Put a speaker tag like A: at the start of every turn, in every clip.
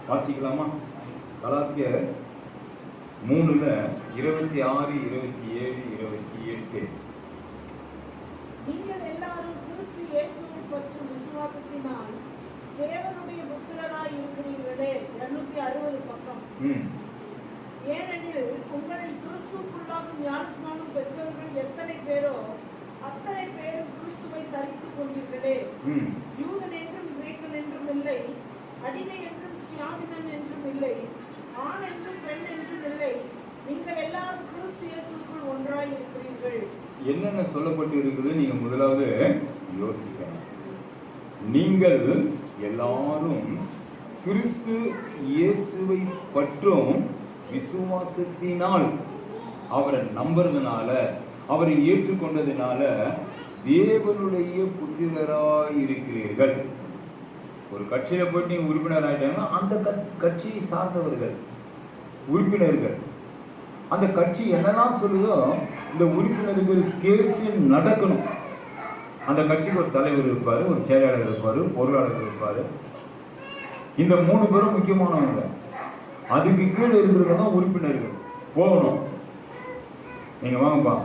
A: வாசிக்கலாமா? கலாத்தியர் 3:26, 27, 28.
B: நீங்கள் எல்லாரும் கிறிஸ்து இயேசுவை பற்றும் விசுவாசத்தினால் தேவனுடைய புத்திரராய் இருக்கிறீர்களே. 260 பக்கம். ஏனெனில் உங்களில் கிறிஸ்துவுக்குள்ளாக ஞானஸ்நானம் பெற்றவர்கள் எத்தனை பேரோ அத்தனை பேரும் கிறிஸ்துவை தரித்துக் கொண்டீர்களே. யூதன் என்றும் கிரேக்கன் என்றும் இல்லை, அடிமை என்றும் சியாவினன் என்றும் இல்லை, ஆண் என்றும் பெண் என்றும் இல்லை, நீங்கள் எல்லாரும் கிறிஸ்து இயேசுவுக்குள் ஒன்றாய் இருக்கிறீர்கள்.
A: என்னென்ன சொல்லப்பட்டு இருக்குது நீங்க முதலாவது யோசிக்கணும். நீங்கள் எல்லாரும் கிறிஸ்து இயேசுவை பற்றும் விசுவாசத்தினால் அவரை நம்புறதுனால, அவரை ஏற்றுக்கொண்டதுனால தேவனுடைய புத்திரராய் இருக்கிறீர்கள். ஒரு கட்சியில போயிட்டு நீங்க உறுப்பினர் ஆயிட்டாங்கன்னா அந்த கட்சியை சார்ந்தவர்கள் உறுப்பினர்கள். அந்த கட்சி என்னெல்லாம் சொல்லுதோ இந்த உறுப்பினர்கள் கேட்டு நடக்கணும். அந்த கட்சிக்கு ஒரு தலைவர் இருப்பாரு, ஒரு செயலாளர் இருப்பாரு, பொருளாளர் இருப்பாரு. இந்த 3 பேரும் முக்கியமானவங்க. அதுக்கு கீழே இருக்கிறவங்க தான் உறுப்பினர்கள். போகணும், நீங்க வாங்கப்பா,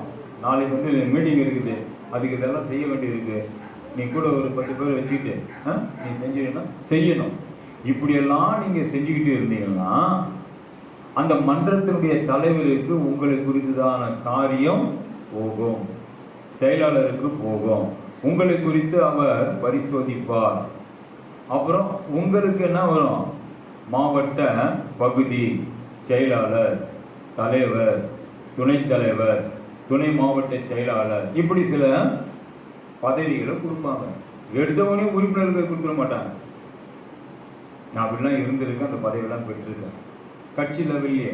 A: நாளைக்கு மீட்டிங் இருக்குது, அதுக்கு இதெல்லாம் செய்ய வேண்டியிருக்கு, நீ கூட ஒரு 10 பேர் வச்சுக்கிட்டு நீ செஞ்சீங்கன்னா செய்யணும். இப்படியெல்லாம் நீங்க செஞ்சுக்கிட்டு இருந்தீங்கன்னா அந்த மன்றத்தினுடைய தலைவருக்கு உங்களை குறித்துதான காரியம் போகும், செயலாளருக்கு போகும். உங்களை குறித்து அவர் பரிசோதிப்பார். அப்புறம் உங்களுக்கு என்ன வரும்? மாவட்ட பகுதி செயலாளர், தலைவர், துணைத் தலைவர், துணை மாவட்ட செயலாளர், இப்படி சில பதவிகளை கொடுப்பாங்க. எடுத்தவனே உறுப்பினர்கள் கொடுத்துட மாட்டாங்க. நான் அப்படிலாம் இருந்திருக்கேன், அந்த பதவியெல்லாம் பெற்றிருக்கேன். கட்சி லெவல்லையே